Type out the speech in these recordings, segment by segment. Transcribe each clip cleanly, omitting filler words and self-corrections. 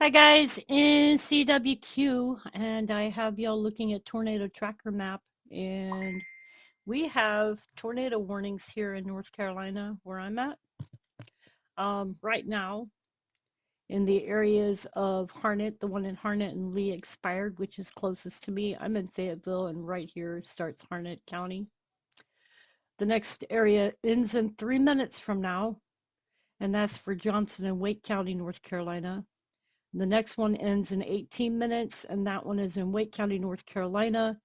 Hi guys, NCWQ, and I have y'all looking at tornado tracker map, and we have tornado warnings here in North Carolina where I'm at. Right now, in the areas of Harnett, the one in Harnett and Lee expired, which is closest to me. I'm in Fayetteville, and right here starts Harnett County. The next area ends in 3 minutes from now, and that's for Johnson and Wake County, North Carolina. The next one ends in 18 minutes, and that one is in Wake County, North Carolina.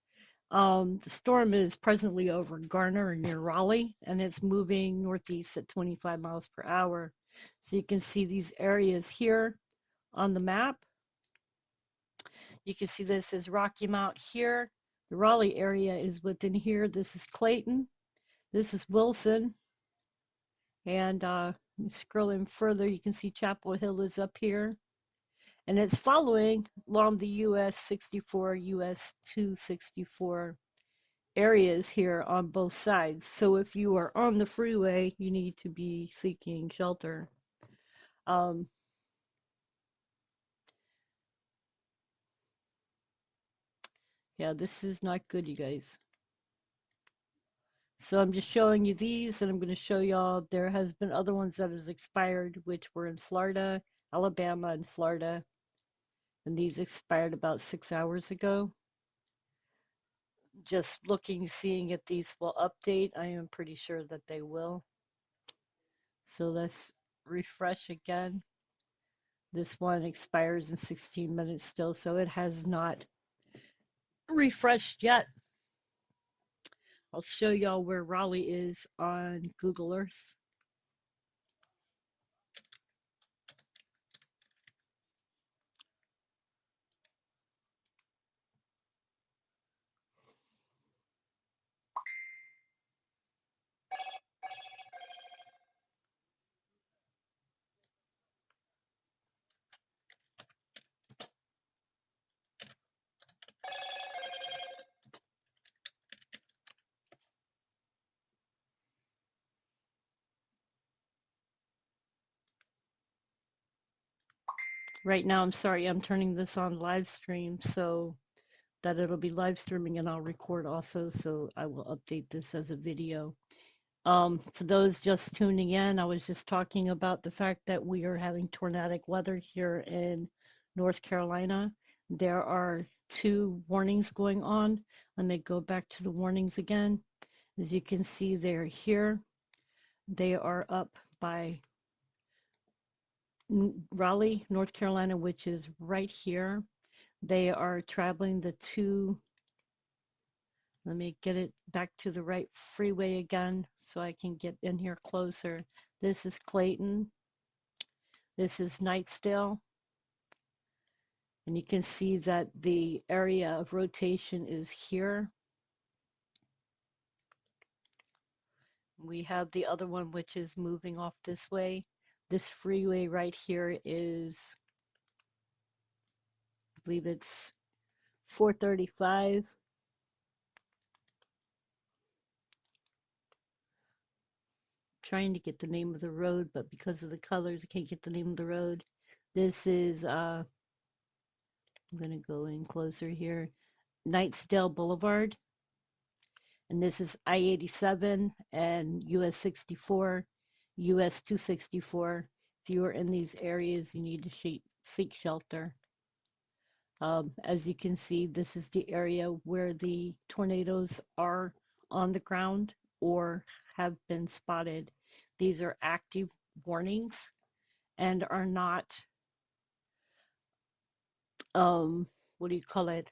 The storm is presently over Garner near Raleigh, and it's moving northeast at 25 miles per hour. So you can see these areas here on the map. You can see this is Rocky Mount here. The Raleigh area is within here. This is Clayton. This is Wilson. And scrolling further, you can see Chapel Hill is up here. And it's following along the US 64, US 264 areas here on both sides. So if you are on the freeway, you need to be seeking shelter. Um, yeah, this is not good, you guys. So I'm just showing you these, and I'm going to show y'all there has been other ones that has expired, which were in Florida, Alabama, and Florida. And these expired about 6 hours ago. Just looking, seeing if these will update. I am pretty sure that they will. So let's refresh again. This one expires in 16 minutes still, so it has not refreshed yet. I'll show y'all where Raleigh is on Google Earth. Right now, I'm sorry, I'm turning this on live stream so that it'll be live streaming, and I'll record also, so I will update this as a video. For those just tuning in, I was just talking about the fact that we are having tornadic weather here in North Carolina. There are 2 warnings going on. Let me go back to the warnings again. As you can see, they're here. They are up by Raleigh, North Carolina, which is right here. They are traveling the 2. Let me get it back to the right freeway again so I can get in here closer. This is Clayton. This is Knightsdale. And you can see that the area of rotation is here. We have the other one, which is moving off this way. This freeway right here is, I believe it's 435. Trying to get the name of the road, but because of the colors, I can't get the name of the road. This is, I'm going to go in closer here, Knightsdale Boulevard. And this is I-87 and US 64, US 264. If you are in these areas, you need to seek shelter. As you can see, this is the area where the tornadoes are on the ground or have been spotted. These are active warnings and are not, what do you call it?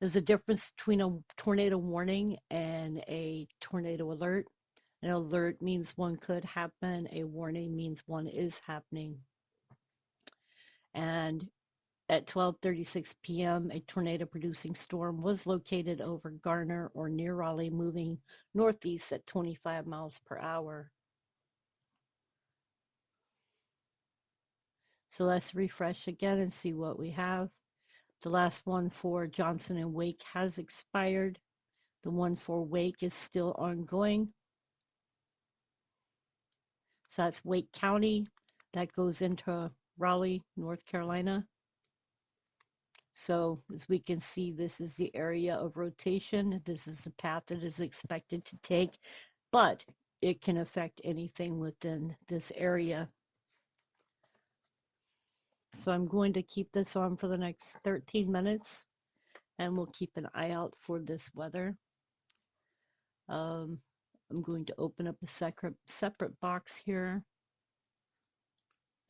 There's a difference between a tornado warning and a tornado alert. An alert means one could happen. A warning means one is happening. And at 12:36 p.m., a tornado-producing storm was located over Garner or near Raleigh, moving northeast at 25 miles per hour. So let's refresh again and see what we have. The last one for Johnson and Wake has expired. The one for Wake is still ongoing. So that's Wake County. That goes into Raleigh, North Carolina. So as we can see, this is the area of rotation. This is the path it is expected to take, but it can affect anything within this area. So I'm going to keep this on for the next 13 minutes, and we'll keep an eye out for this weather. Um, I'm going to open up a separate box here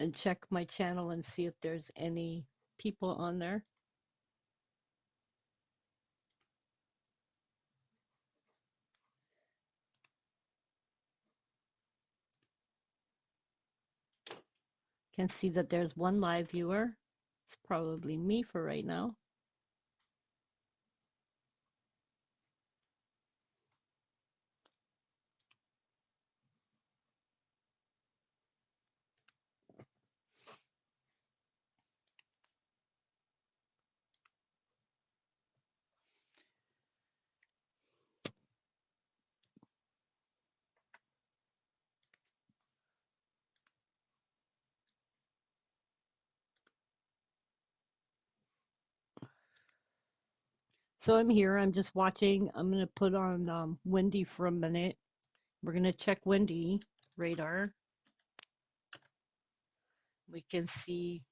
and check my channel and see if there's any people on there. Can see that there's one live viewer. It's probably me for right now. So I'm here. I'm just watching. I'm going to put on windy for a minute. We're going to check windy radar. We can see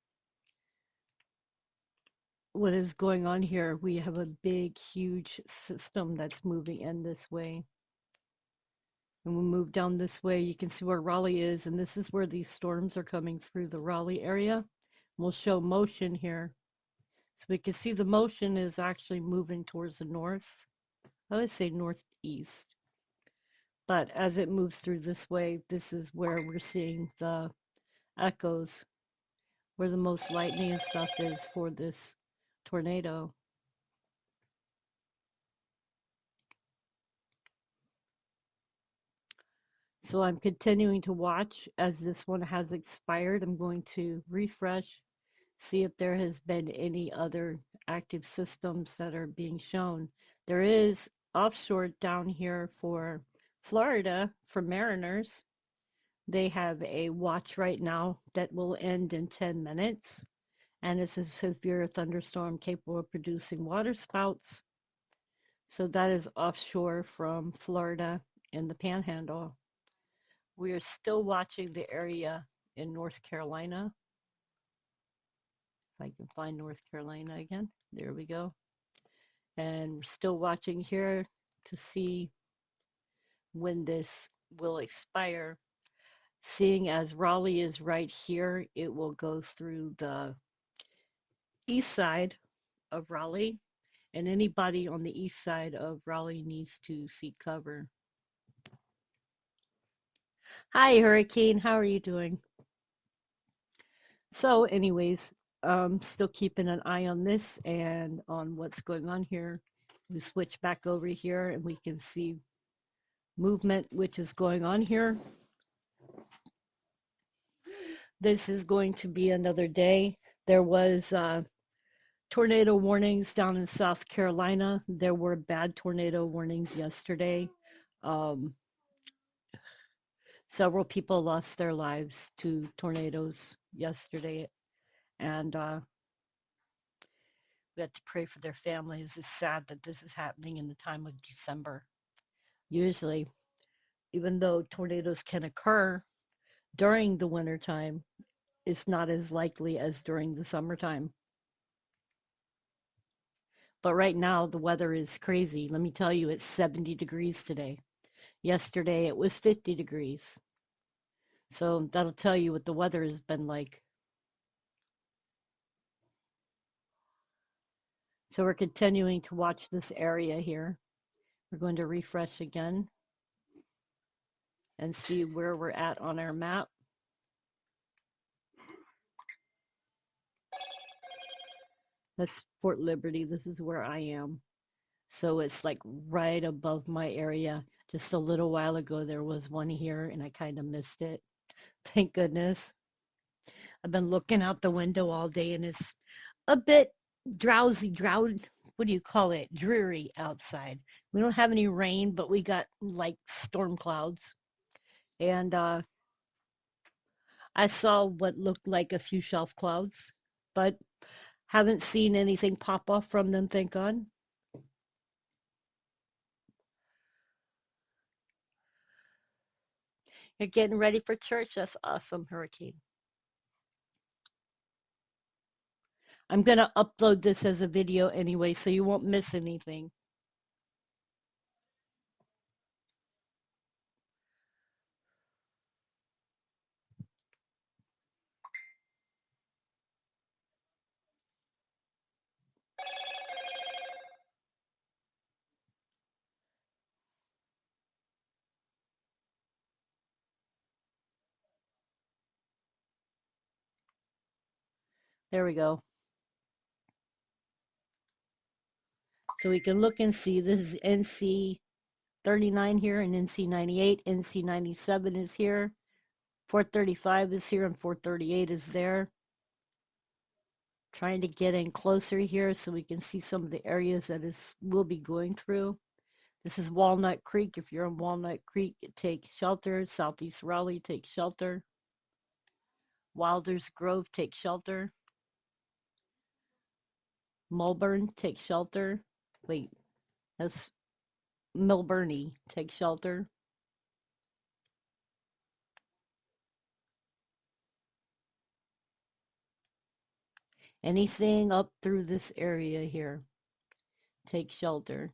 what is going on here. We have a big, huge system that's moving in this way. And we'll move down this way. You can see where Raleigh is, and this is where these storms are coming through the Raleigh area. We'll show motion here. So we can see the motion is actually moving towards the north. I would say northeast. But as it moves through this way, this is where we're seeing the echoes, where the most lightning and stuff is for this tornado. So I'm continuing to watch as this one has expired. I'm going to refresh, see if there has been any other active systems that are being shown. There is offshore down here for Florida for mariners. They have a watch right now that will end in 10 minutes, and it's a severe thunderstorm capable of producing water spouts. So that is offshore from Florida in the Panhandle. We are still watching the area in North Carolina. If I can find North Carolina again. There we go. And we're still watching here to see when this will expire. Seeing as Raleigh is right here, it will go through the east side of Raleigh, and anybody on the east side of Raleigh needs to seek cover. Hi, Hurricane. How are you doing? So, anyways, still keeping an eye on this and on what's going on here. We switch back over here and we can see movement which is going on here. This is going to be another day. There was tornado warnings down in South Carolina. There were bad tornado warnings yesterday. Um, Several people lost their lives to tornadoes yesterday, and we have to pray for their families. It's sad that this is happening in the time of December. Usually, even though tornadoes can occur during the wintertime, it's not as likely as during the summertime. But right now, the weather is crazy. Let me tell you, it's 70 degrees today. Yesterday, it was 50 degrees. So that'll tell you what the weather has been like. So we're continuing to watch this area here. We're going to refresh again and see where we're at on our map. That's Fort Liberty. This is where I am. So it's like right above my area. Just a little while ago, there was one here and I kind of missed it. Thank goodness. I've been looking out the window all day and it's a bit what do you call it? Dreary outside. We don't have any rain, but we got like storm clouds. And I saw what looked like a few shelf clouds, but Haven't seen anything pop off from them, thank God. You're getting ready for church? That's awesome, Hurricane. I'm going to upload this as a video anyway, so you won't miss anything. There we go. So we can look and see this is NC 39 here and NC 98. NC 97 is here. 435 is here and 438 is there. Trying to get in closer here so we can see some of the areas that we'll be going through. This is Walnut Creek. If you're in Walnut Creek, take shelter. Southeast Raleigh, take shelter. Wilder's Grove, take shelter. Mulburn, take shelter. Wait, that's Milburnie, take shelter. Anything up through this area here, take shelter.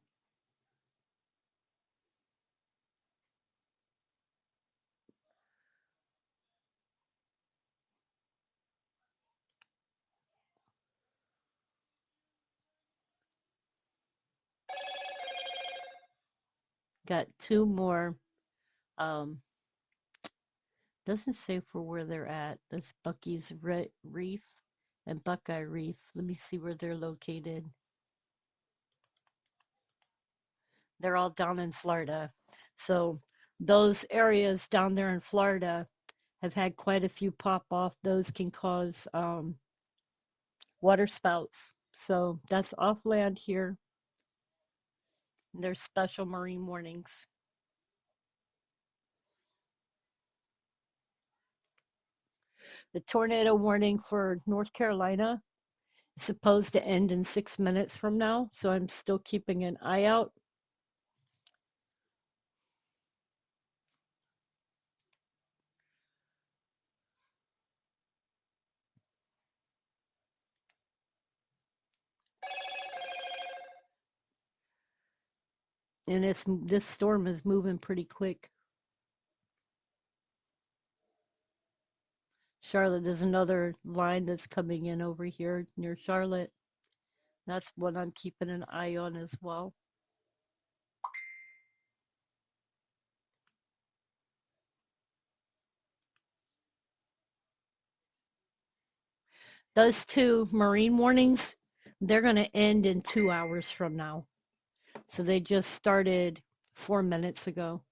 Got two more. Um, doesn't say for where they're at. That's Bucky's Reef and Buckeye Reef. Let me see where they're located. They're all down in Florida. So those areas down there in Florida have had quite a few pop off. Those can cause water spouts. So that's off land here. There's special marine warnings. The tornado warning for North Carolina is supposed to end in 6 minutes from now. So I'm still keeping an eye out. And this storm is moving pretty quick. Charlotte, there's another line that's coming in over here near Charlotte. That's what I'm keeping an eye on as well. Those two marine warnings, they're going to end in 2 hours from now. So they just started 4 minutes ago.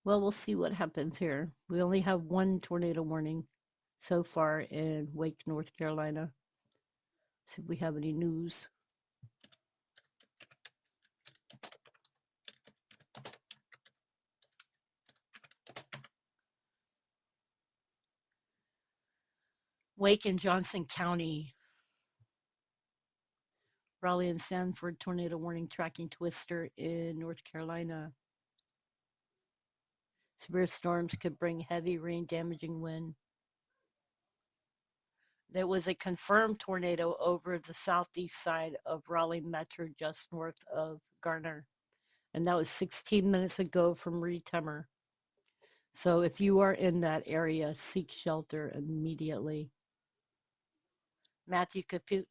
Well, we'll see what happens here. We only have one tornado warning so far in Wake, North Carolina. See if we have any news. Wake and Johnson County, Raleigh and Sanford tornado warning tracking twister in North Carolina. Severe storms could bring heavy rain, damaging wind. There was a confirmed tornado over the southeast side of Raleigh Metro, just north of Garner. And that was 16 minutes ago from Reed-Temer. So if you are in that area, seek shelter immediately. Matthew Caput.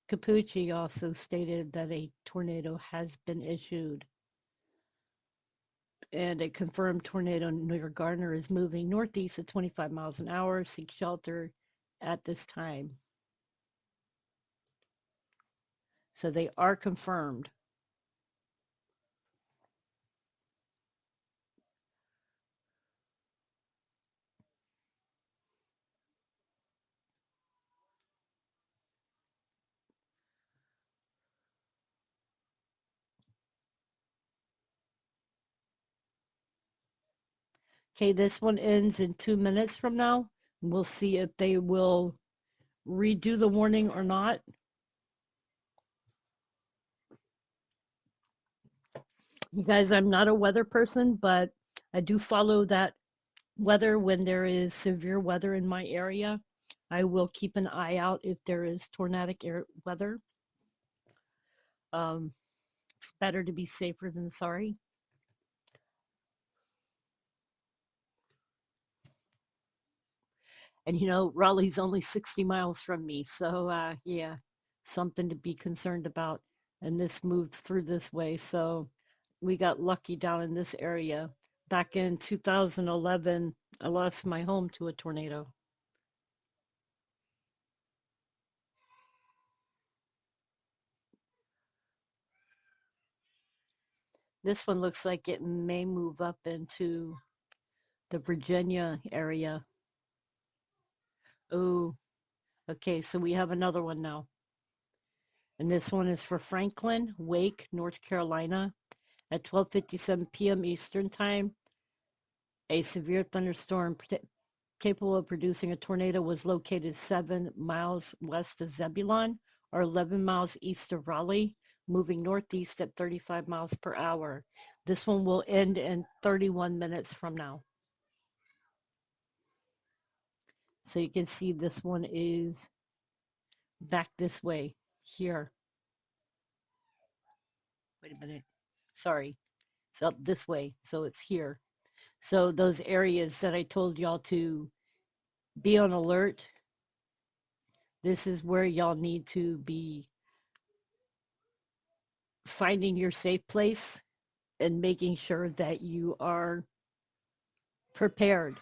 Capucci also stated that a tornado has been issued, and a confirmed tornado near Gardner is moving northeast at 25 miles an hour. Seek shelter at this time. So they are confirmed. Okay, this one ends in 2 minutes from now. We'll see if they will redo the warning or not. You guys, I'm not a weather person, but I do follow that weather when there is severe weather in my area. I will keep an eye out if there is tornadic weather. Um, it's better to be safer than sorry. And Raleigh's only 60 miles from me, so yeah, something to be concerned about. And this moved through this way, so we got lucky down in this area. Back in 2011, I lost my home to a tornado. This one looks like it may move up into the Virginia area. Oh, okay, so we have another one now. And this one is for Franklin, Wake, North Carolina. At 12:57 p.m. Eastern Time, a severe thunderstorm capable of producing a tornado was located 7 miles west of Zebulon or 11 miles east of Raleigh, moving northeast at 35 miles per hour. This one will end in 31 minutes from now. So you can see this one is back this way here. Wait a minute. Sorry. It's up this way. So it's here. So those areas that I told y'all to be on alert, this is where y'all need to be finding your safe place and making sure that you are prepared.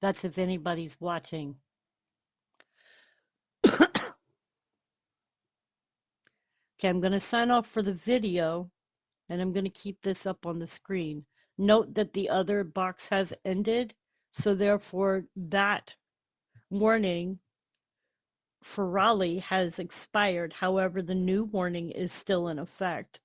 That's if anybody's watching. Okay, I'm going to sign off for the video and I'm going to keep this up on the screen. Note that the other box has ended, so therefore that warning for Raleigh has expired. However, the new warning is still in effect.